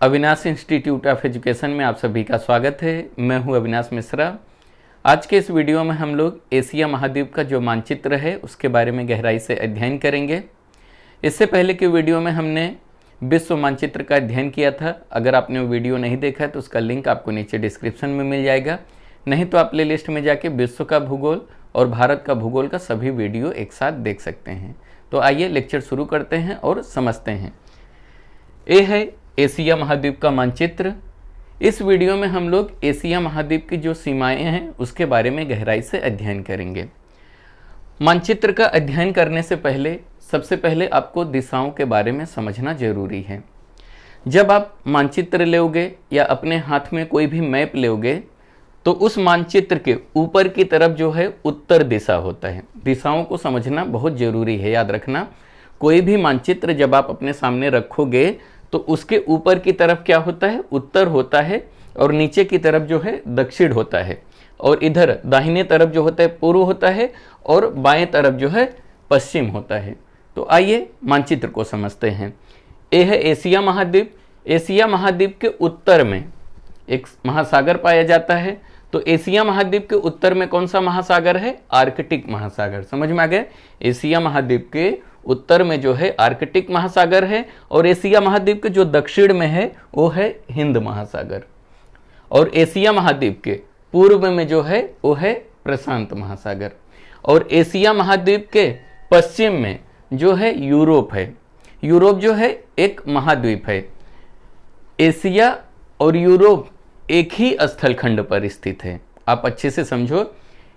Avinash institute of education में आप सभी का स्वागत है। मैं हूं अविनाश मिश्रा। आज के इस वीडियो में हम लोग एशिया महाद्वीप का जो मानचित्र है उसके बारे में गहराई से अध्ययन करेंगे। इससे पहले के वीडियो में हमने विश्व मानचित्र का अध्ययन किया था। अगर आपने वो वीडियो नहीं देखा है तो उसका लिंक आपको नीचे डिस्क्रिप्शन में मिल जाएगा, नहीं तो आप प्ले लिस्ट में जाके विश्व का भूगोल और भारत का भूगोल का सभी वीडियो एक साथ देख सकते हैं। तो आइए लेक्चर शुरू करते हैं और समझते हैं। ये है एशिया महाद्वीप का मानचित्र। इस वीडियो में हम लोग एशिया महाद्वीप की जो सीमाएं हैं उसके बारे में गहराई से अध्ययन करेंगे। मानचित्र का अध्ययन करने से पहले सबसे पहले आपको दिशाओं के बारे में समझना जरूरी है। जब आप मानचित्र लोगे या अपने हाथ में कोई भी मैप लोगे तो उस मानचित्र के ऊपर की तरफ जो है उत्तर दिशा होता है। दिशाओं को समझना बहुत जरूरी है। याद रखना, कोई भी मानचित्र जब आप अपने सामने रखोगे तो उसके ऊपर की तरफ क्या होता है, उत्तर होता है, और नीचे की तरफ जो है दक्षिण होता है, और इधर दाहिने तरफ जो होता है पूर्व होता है, और बाएं तरफ जो है पश्चिम होता है। तो आइए मानचित्र को समझते हैं। ये है एशिया महाद्वीप। एशिया महाद्वीप के उत्तर में एक महासागर पाया जाता है। तो एशिया महाद्वीप के उत्तर में कौन सा महासागर है? आर्कटिक महासागर। समझ में आ गया? एशिया महाद्वीप के उत्तर में जो है आर्कटिक महासागर है, और एशिया महाद्वीप के जो दक्षिण में है वो है हिंद महासागर, और एशिया महाद्वीप के पूर्व में जो है वो है प्रशांत महासागर, और एशिया महाद्वीप के पश्चिम में जो है यूरोप है। यूरोप जो है एक महाद्वीप है। एशिया और यूरोप एक ही स्थलखंड पर स्थित है। आप अच्छे से समझो,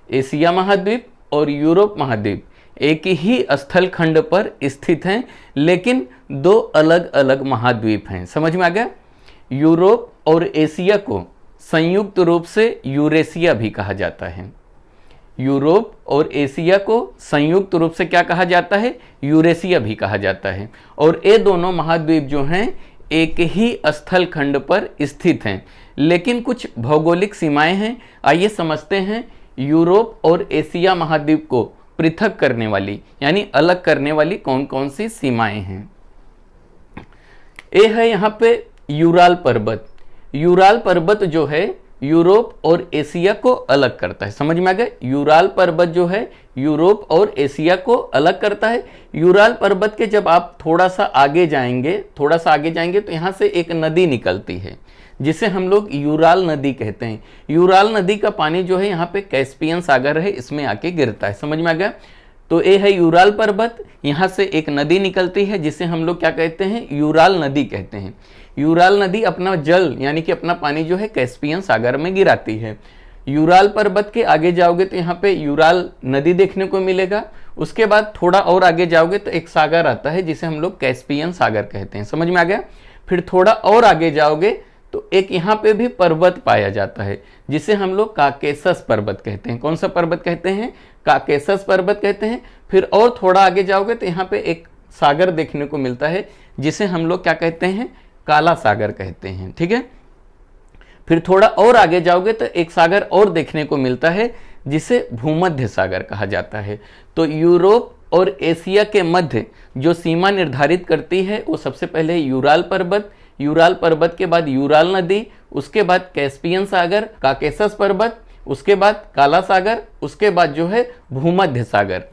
एशिया महाद्वीप और यूरोप महाद्वीप एक ही स्थलखंड पर स्थित हैं, लेकिन दो अलग अलग महाद्वीप हैं। समझ में आ गया? यूरोप और एशिया को संयुक्त रूप से यूरेशिया भी कहा जाता है। यूरोप और एशिया को संयुक्त रूप से क्या कहा जाता है? यूरेशिया भी कहा जाता है। और ये दोनों महाद्वीप जो हैं एक ही स्थलखंड पर स्थित हैं, लेकिन कुछ भौगोलिक सीमाएं हैं। आइए समझते हैं यूरोप और एशिया महाद्वीप को पृथक करने वाली यानी अलग करने वाली कौन कौन सी सीमाएं हैं। ये है यहाँ पे यूराल पर्वत। यूराल पर्वत जो है यूरोप और एशिया को अलग करता है। समझ में आ गया? यूराल पर्वत जो है यूरोप और एशिया को अलग करता है। यूराल पर्वत के जब आप थोड़ा सा आगे जाएंगे तो यहाँ से एक नदी निकलती है जिसे हम लोग यूराल नदी कहते हैं। यूराल नदी का पानी जो है यहाँ पे कैस्पियन सागर है, इसमें आके गिरता है। समझ में आ गया? तो ये है यूराल पर्वत। यहाँ से एक नदी निकलती है जिसे हम लोग क्या कहते हैं? यूराल नदी कहते हैं। यूराल नदी अपना जल यानी कि अपना पानी जो है कैस्पियन सागर में गिराती है। यूराल पर्वत के आगे जाओगे तो यहाँ पे यूराल नदी देखने को मिलेगा। उसके बाद थोड़ा और आगे जाओगे तो एक सागर आता है जिसे हम लोग कैस्पियन सागर कहते हैं। समझ में आ गया? फिर थोड़ा और आगे जाओगे तो एक यहाँ पे भी पर्वत पाया जाता है जिसे हम लोग काकेशस पर्वत कहते हैं। कौन सा पर्वत कहते हैं? काकेशस पर्वत कहते हैं। फिर और थोड़ा आगे जाओगे तो यहाँ पे एक सागर देखने को मिलता है जिसे हम लोग क्या कहते हैं? काला सागर कहते हैं। ठीक है। फिर थोड़ा और आगे जाओगे तो एक सागर और देखने को मिलता है जिसे भूमध्य सागर कहा जाता है। तो यूरोप और एशिया के मध्य जो सीमा निर्धारित करती है वो सबसे पहले यूराल पर्वत, यूराल पर्वत के बाद यूराल नदी, उसके बाद कैस्पियन सागर, काकेशस पर्वत, उसके बाद काला सागर, उसके बाद जो है भूमध्य सागर।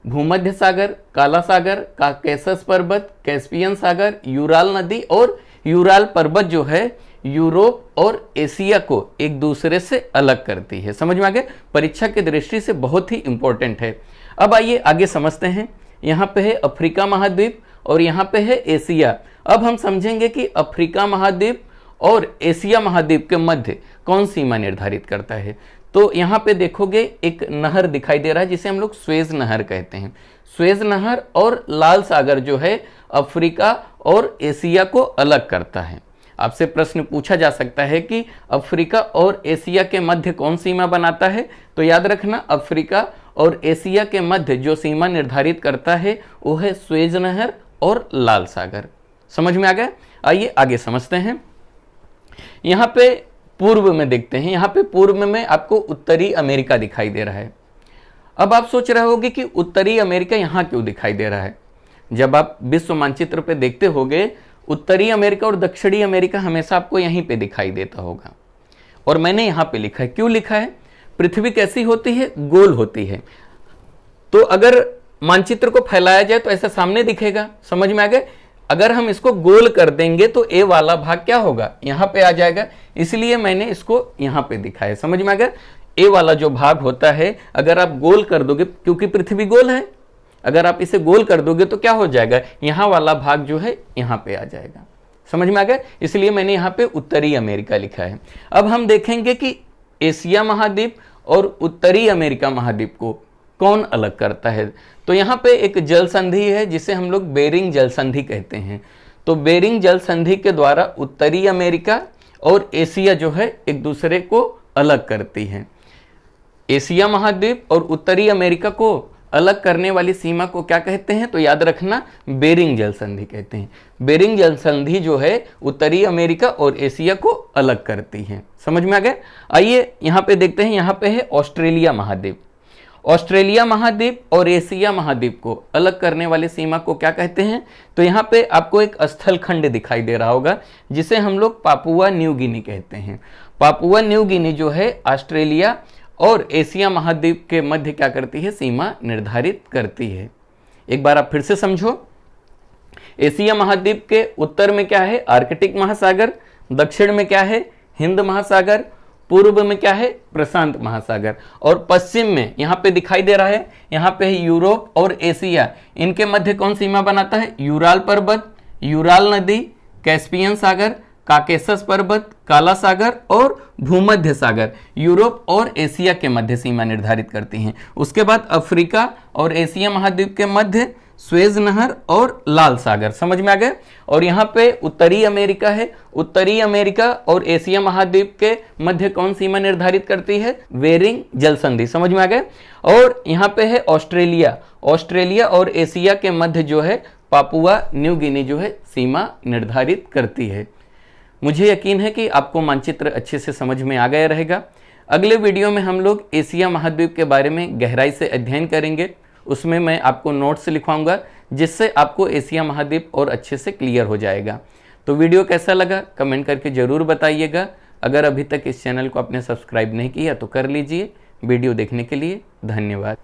भूमध्य सागर, काला सागर, काकेशस पर्वत, कैस्पियन सागर, यूराल नदी और यूराल पर्वत जो है यूरोप और एशिया को एक दूसरे से अलग करती है। समझ में आ गया? परीक्षा की दृष्टि से बहुत ही इंपॉर्टेंट है। अब आइए आगे समझते हैं। यहाँ पे है अफ्रीका महाद्वीप और यहाँ पे है एशिया। अब हम समझेंगे कि अफ्रीका महाद्वीप और एशिया महाद्वीप के मध्य कौन सीमा निर्धारित करता है। तो यहाँ पे देखोगे एक नहर दिखाई दे रहा है जिसे हम लोग स्वेज नहर कहते हैं। स्वेज नहर और लाल सागर जो है अफ्रीका और एशिया को अलग करता है। आपसे प्रश्न पूछा जा सकता है कि अफ्रीका और एशिया के मध्य कौन सीमा बनाता है? तो याद रखना, अफ्रीका और एशिया के मध्य जो सीमा निर्धारित करता है वो है स्वेज नहर और लाल सागर। समझ में आ गया? आइए आगे समझते हैं। यहाँ पे पूर्व में देखते हैं। यहाँ पे पूर्व में आपको उत्तरी अमेरिका दिखाई दे रहा है। अब आप सोच रहे होगे कि उत्तरी अमेरिका यहाँ क्यों दिखाई दे रहा है। जब आप विश्व मानचित्र पे देखते होगे उत्तरी अमेरिका और दक्षिणी अमेरिका हमेशा आपको यहीं पे दिखाई देता होगा, और मैंने यहाँ पे लिखा है। क्यों लिखा है? पृथ्वी कैसी होती है? गोल होती है। तो अगर मानचित्र को फैलाया जाए तो ऐसा सामने दिखेगा, समझ में आ गया? अगर हम इसको गोल कर देंगे तो ए वाला भाग क्या होगा? यहाँ पे आ जाएगा, इसलिए मैंने इसको यहाँ पे दिखाया। समझ में आ गया? ए वाला जो भाग होता है अगर आप गोल कर दोगे, क्योंकि पृथ्वी गोल है, अगर आप इसे गोल कर दोगे तो क्या हो जाएगा? यहाँ वाला भाग जो है यहाँ पे आ जाएगा। समझ में आ गया? इसलिए मैंने यहाँ पे उत्तरी अमेरिका लिखा है। अब हम देखेंगे कि एशिया महाद्वीप और उत्तरी अमेरिका महाद्वीप को कौन अलग करता है। तो यहाँ पे एक जल संधि है जिसे हम लोग बेरिंग जल संधि कहते हैं। तो बेरिंग जल संधि के द्वारा उत्तरी अमेरिका और एशिया जो है एक दूसरे को अलग करती हैं। एशिया महाद्वीप और उत्तरी अमेरिका को अलग करने वाली सीमा को क्या कहते हैं? तो याद रखना, बेरिंग जल संधि कहते हैं। बेरिंग जल संधि जो है उत्तरी अमेरिका और एशिया को अलग करती है। समझ में आ गया? आइए यहाँ पे देखते हैं। यहाँ पे है ऑस्ट्रेलिया महाद्वीप। ऑस्ट्रेलिया महाद्वीप और एशिया महाद्वीप को अलग करने वाली सीमा को क्या कहते हैं? तो यहाँ पे आपको एक स्थल खंड दिखाई दे रहा होगा जिसे हम लोग पापुआ न्यू गिनी कहते हैं। पापुआ न्यू गिनी जो है ऑस्ट्रेलिया और एशिया महाद्वीप के मध्य क्या करती है? सीमा निर्धारित करती है। एक बार आप फिर से समझो। एशिया महाद्वीप के उत्तर में क्या है? आर्कटिक महासागर। दक्षिण में क्या है? हिंद महासागर। पूर्व में क्या है? प्रशांत महासागर। और पश्चिम में यहाँ पे दिखाई दे रहा है, यहाँ पे है यूरोप और एशिया। इनके मध्य कौन सीमा बनाता है? यूराल पर्वत, यूराल नदी, कैस्पियन सागर, काकेसस पर्वत, काला सागर और भूमध्य सागर यूरोप और एशिया के मध्य सीमा निर्धारित करती हैं। उसके बाद अफ्रीका और एशिया महाद्वीप के मध्य स्वेज नहर और लाल सागर। समझ में आ गए? और यहाँ पे उत्तरी अमेरिका है। उत्तरी अमेरिका और एशिया महाद्वीप के मध्य कौन सीमा निर्धारित करती है? बेरिंग जल संधि। समझ में आ गए? और यहाँ पे है ऑस्ट्रेलिया। ऑस्ट्रेलिया और एशिया के मध्य जो है पापुआ न्यू गिनी जो है सीमा निर्धारित करती है। मुझे यकीन है कि आपको मानचित्र अच्छे से समझ में आ गया रहेगा। अगले वीडियो में हम लोग एशिया महाद्वीप के बारे में गहराई से अध्ययन करेंगे। उसमें मैं आपको नोट्स लिखवाऊंगा जिससे आपको एशिया महाद्वीप और अच्छे से क्लियर हो जाएगा। तो वीडियो कैसा लगा कमेंट करके ज़रूर बताइएगा। अगर अभी तक इस चैनल को आपने सब्सक्राइब नहीं किया तो कर लीजिए। वीडियो देखने के लिए धन्यवाद।